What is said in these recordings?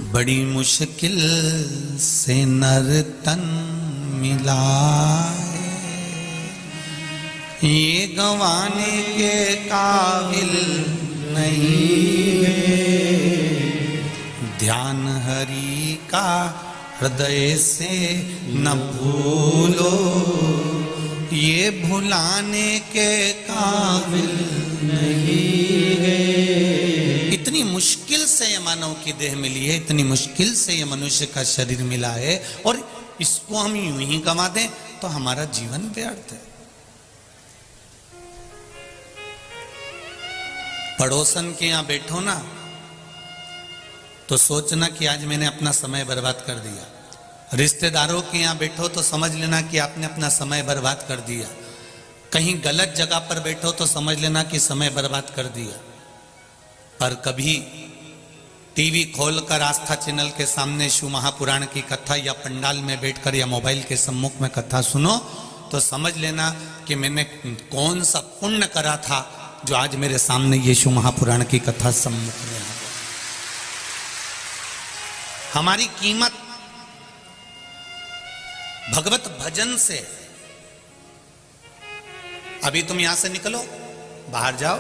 बड़ी मुश्किल से नर तन मिला ये गंवाने के काबिल नहीं है। ध्यान हरि का हृदय से न भूलो ये भुलाने के काबिल नहीं है। इतनी मुश्किल से ये मानव की देह मिली है, इतनी मुश्किल से ये मनुष्य का शरीर मिला है और इसको हम यूं ही गंवा दें तो हमारा जीवन व्यर्थ है। पड़ोसन के यहां बैठो ना तो सोचना कि आज मैंने अपना समय बर्बाद कर दिया। रिश्तेदारों के यहां बैठो तो समझ लेना कि आपने अपना समय बर्बाद कर दिया। कहीं गलत जगह पर बैठो तो समझ लेना कि समय बर्बाद कर दिया। पर कभी टीवी खोलकर आस्था चैनल के सामने शिव महापुराण की कथा या पंडाल में बैठकर या मोबाइल के सम्मुख में कथा सुनो तो समझ लेना कि मैंने कौन सा पुण्य करा था जो आज मेरे सामने ये शिव महापुराण की कथा सम्मुख में आ गई। हमारी कीमत भगवत भजन से। अभी तुम यहां से निकलो, बाहर जाओ,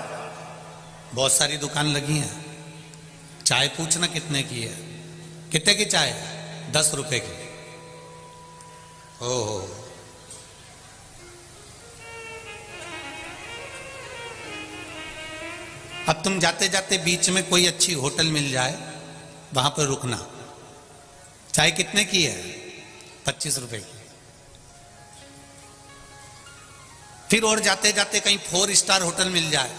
बहुत सारी दुकान लगी हैं। चाय पूछना कितने की है, कितने की चाय? 10 रुपए की। ओहो, अब तुम जाते जाते बीच में कोई अच्छी होटल मिल जाए, वहां पर रुकना। चाय कितने की है? 25 रुपए की। फिर और जाते जाते कहीं 4 स्टार होटल मिल जाए,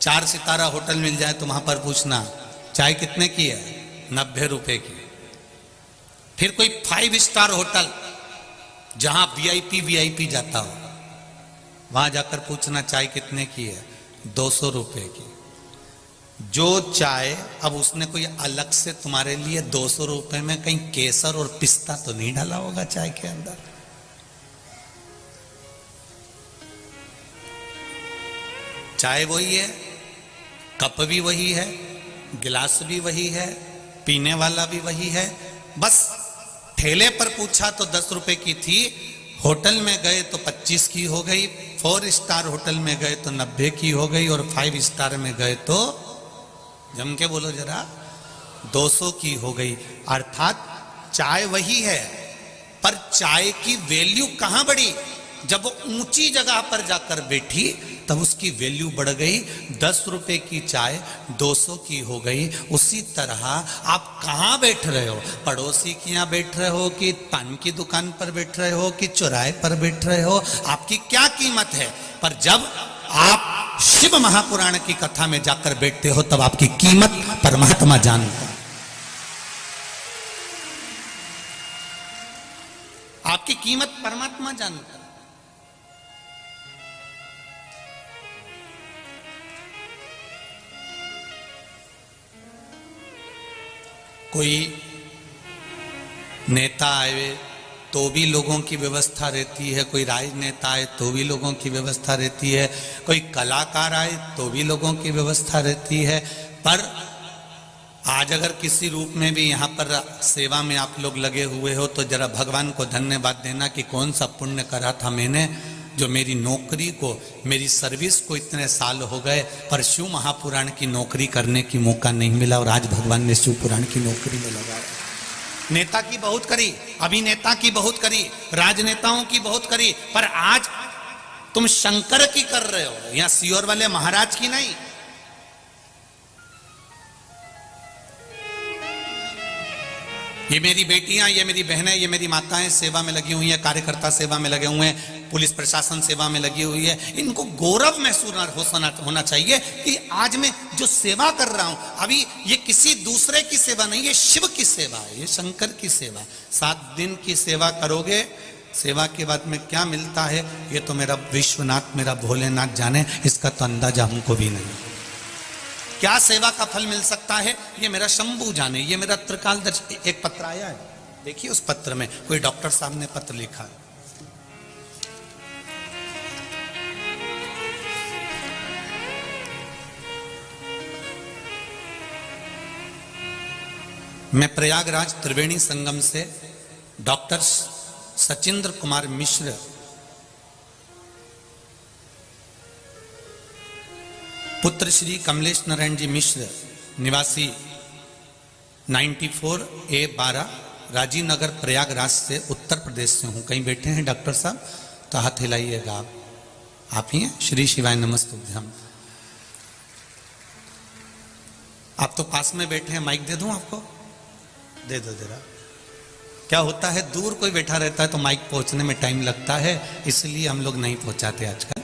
4 सितारा होटल मिल जाए तो वहां पर पूछना चाय कितने की है? 90 रुपए की। फिर कोई 5 स्टार होटल जहां वीआईपी जाता हो, वहां जाकर पूछना चाय कितने की है? 200 रुपए की। जो चाय अब उसने कोई अलग से तुम्हारे लिए 200 रुपए में कहीं केसर और पिस्ता तो नहीं डाला होगा चाय के अंदर। चाय वही है, कप भी वही है, गिलास भी वही है, पीने वाला भी वही है। बस ठेले पर पूछा तो 10 रुपए की थी, होटल में गए तो 25 की हो गई, 4 स्टार होटल में गए तो 90 की हो गई और 5 स्टार में गए तो जम के बोलो जरा 200 की हो गई। अर्थात चाय वही है, पर चाय की वैल्यू कहां बढ़ी? जब वो ऊंची जगह पर जाकर बैठी तब उसकी वैल्यू बढ़ गई। 10 रुपए की चाय 200 की हो गई। उसी तरह आप कहां बैठ रहे हो? पड़ोसी के यहां बैठ रहे हो कि पान की दुकान पर बैठ रहे हो कि चौराहे पर बैठ रहे हो, आपकी क्या कीमत है? पर जब आप शिव महापुराण की कथा में जाकर बैठते हो तब आपकी कीमत परमात्मा जानता है। आपकी कीमत परमात्मा जानता है। कोई नेता आए तो भी लोगों की व्यवस्था रहती है, कोई राजनेता आए तो भी लोगों की व्यवस्था रहती है, कोई कलाकार आए तो भी लोगों की व्यवस्था रहती है। पर आज अगर किसी रूप में भी यहाँ पर सेवा में आप लोग लगे हुए हो तो जरा भगवान को धन्यवाद देना कि कौन सा पुण्य करा था मैंने, जो मेरी नौकरी को, मेरी सर्विस को इतने साल हो गए पर शिव महापुराण की नौकरी करने की मौका नहीं मिला और आज भगवान ने शिव पुराण की नौकरी में लगाया। नेता की बहुत करी, अभिनेता की बहुत करी, राजनेताओं की बहुत करी, पर आज तुम शंकर की कर रहे हो, यहां सियोर वाले महाराज की नहीं। ये मेरी बेटियां, ये मेरी बहनें, ये मेरी माताएं सेवा में लगी हुई हैं, कार्यकर्ता सेवा में लगे हुए हैं, पुलिस प्रशासन सेवा में लगी हुई है। इनको गौरव महसूस होना चाहिए कि आज मैं जो सेवा कर रहा हूं, अभी ये किसी दूसरे की सेवा नहीं, ये शिव की सेवा है, ये शंकर की सेवा। 7 दिन की सेवा करोगे, सेवा के बाद में क्या मिलता है ये तो मेरा विश्वनाथ, मेरा भोलेनाथ जाने, इसका तो अंदाजा हमको भी नहीं। क्या सेवा का फल मिल सकता है ये मेरा शंभू जाने, ये मेरा त्रिकालदर्शी। एक पत्र आया है, देखिए उस पत्र में कोई डॉक्टर साहब ने पत्र लिखा है। मैं प्रयागराज त्रिवेणी संगम से डॉक्टर सचिंद्र कुमार मिश्र पुत्र श्री कमलेश नारायण जी मिश्र निवासी 94A12 राजीव नगर प्रयागराज से उत्तर प्रदेश से हूँ। कहीं बैठे हैं डॉक्टर साहब तो हाथ हिलाइएगा। आप ही हैं? श्री शिवाय नमस्तुभ्यम। आप तो पास में बैठे हैं, माइक दे दूं आपको? दे दो जरा। क्या होता है, दूर कोई बैठा रहता है तो माइक पहुंचने में टाइम लगता है, इसलिए हम लोग नहीं पहुंचाते आजकल।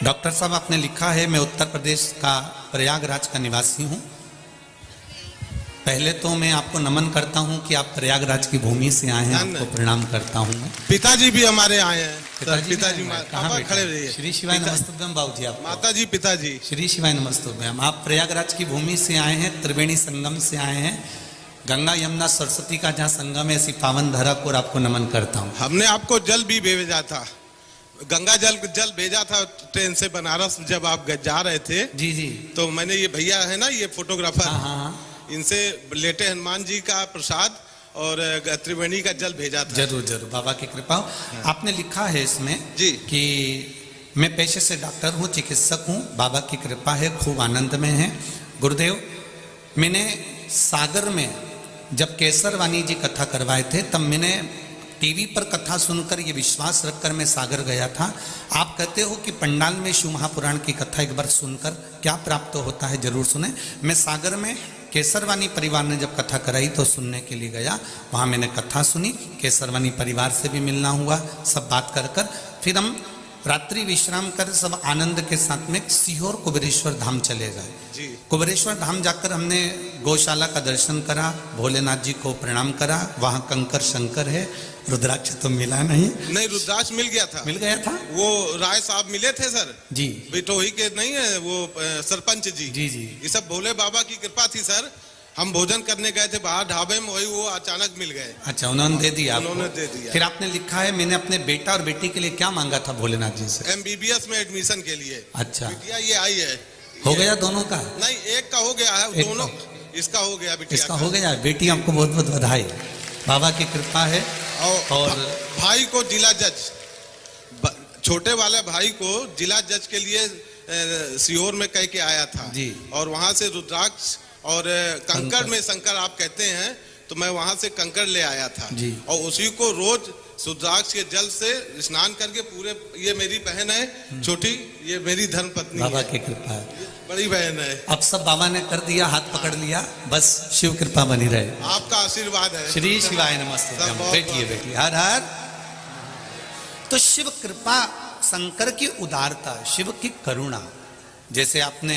डॉक्टर साहब आपने लिखा है मैं उत्तर प्रदेश का प्रयागराज का निवासी हूं। पहले तो मैं आपको नमन करता हूं कि आप प्रयागराज की भूमि से आए हैं, आपको प्रणाम करता हूं मैं। पिताजी भी हमारे आए हैं। पिताजी कहाँ खड़े रहिए? श्री शिवाय नमस्तुभ्यम बाबूजी। आप माताजी पिताजी। श्री शिवाय नमस्तुभ्यम। आप प्रयागराज की भूमि से आए हैं, त्रिवेणी संगम से आए हैं, गंगा यमुना सरस्वती का जहाँ संगम है, ऐसी पावन धरा को आपको नमन करता हूँ। हमने आपको जल भी भेजा था, गंगा जल भेजा था ट्रेन से बनारस जब आप जा रहे थे। जी जी। तो मैंने ये भैया है ना, ये फोटोग्राफर, हाँ, इनसे लेटे हनुमान जी का प्रसाद और त्रिवेणी का जल भेजा था। जरूर जरूर, बाबा की कृपा। आपने लिखा है इसमें जी कि मैं पेशे से डॉक्टर हूँ, चिकित्सक हूँ, बाबा की कृपा है, खूब आनंद में है। गुरुदेव, मैंने सागर में जब केसर वानी जी कथा करवाए थे तब मैंने टीवी पर कथा सुनकर ये विश्वास रखकर मैं सागर गया था। आप कहते हो कि पंडाल में शिव महापुराण की कथा एक बार सुनकर क्या प्राप्त होता है, जरूर सुने। मैं सागर में केसरवानी परिवार ने जब कथा कराई तो सुनने के लिए गया, वहाँ मैंने कथा सुनी, केसरवानी परिवार से भी मिलना हुआ, सब बात कर फिर हम रात्रि विश्राम कर सब आनंद के साथ में सीहोर कुबेरेश्वर धाम चले गए। कुबेरेश्वर धाम जाकर हमने गौशाला का दर्शन करा, भोलेनाथ जी को प्रणाम करा। वहाँ कंकर शंकर है, रुद्राक्ष तो मिला नहीं। रुद्राक्ष मिल गया था। मिल गया था। वो राय साहब मिले थे सर जी, बिटोही के नहीं है वो सरपंच जी। जी जी, ये सब भोले बाबा की कृपा थी सर। हम भोजन करने गए थे बाहर ढाबे में, वही वो अचानक मिल गए। अच्छा, उन्होंने दे दिया? उन्होंने दे दिया। फिर आपने लिखा है मैंने अपने बेटा और बेटी के लिए क्या मांगा था भोलेनाथ जी से? MBBS में एडमिशन के लिए। अच्छा, बिटिया ये आई है। हो गया दोनों का? नहीं, एक का हो गया है, दोनों इसका हो गया, बिटिया इसका हो गया। बेटी आपको बहुत बहुत बधाई, बाबा की कृपा है। और भाई को जिला जज, छोटे वाले भाई को जिला जज के लिए सीहोर में कह के आया था जी। और वहां से रुद्राक्ष और कंकड़ में शंकर आप कहते हैं, तो मैं वहां से कंकड़ ले आया था जी। और उसी को रोज रुद्राक्ष के जल से स्नान करके पूरे, ये मेरी बहन है छोटी, ये मेरी धर्म पत्नी, बाबा की कृपा है, बड़ी बहन है। अब सब बाबा ने कर दिया, हाथ पकड़ लिया, बस शिव कृपा बनी रहे, आपका आशीर्वाद है। श्री शिवाय नमस्ते। बैठिए बैठिए, हर हर। तो शिव कृपा, शंकर की उदारता, शिव की करुणा। जैसे आपने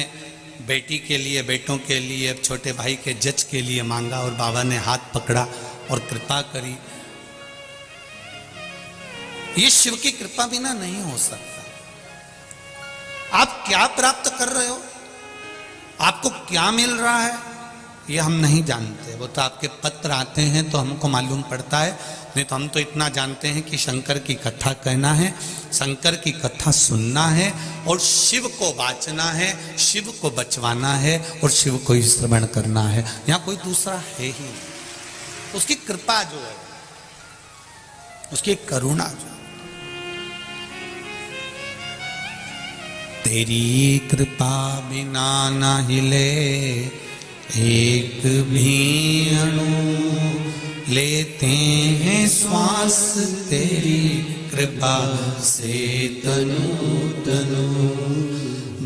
बेटी के लिए, बेटों के लिए, छोटे भाई के जज के लिए मांगा और बाबा ने हाथ पकड़ा और कृपा करी। ये शिव की कृपा बिना नहीं हो सकता। आप क्या प्राप्त कर रहे हो, आपको क्या मिल रहा है, ये हम नहीं जानते। वो तो आपके पत्र आते हैं तो हमको मालूम पड़ता है, नहीं तो हम तो इतना जानते हैं कि शंकर की कथा कहना है, शंकर की कथा सुनना है और शिव को बाचना है, शिव को बचवाना है और शिव को ही श्रवण करना है। यहाँ कोई दूसरा है ही, उसकी कृपा जो है, उसकी करुणा जो है। तेरी कृपा बिना ना हिले एक भी अणु, लेते हैं श्वास तेरी कृपा से तनु तनु।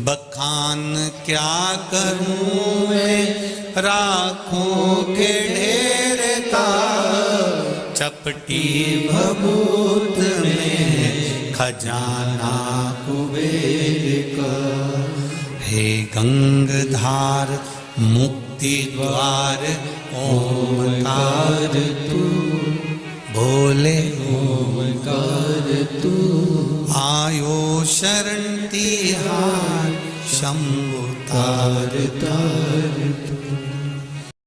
बखान क्या करूं मैं राखों के ढेर का, चपटी भभूत में खजाना कुबेर का। हे गंगधार मुक्ति द्वार ओमकार तू, भोले ओमकार तू। आयो शरण तिहार शंभु तार तार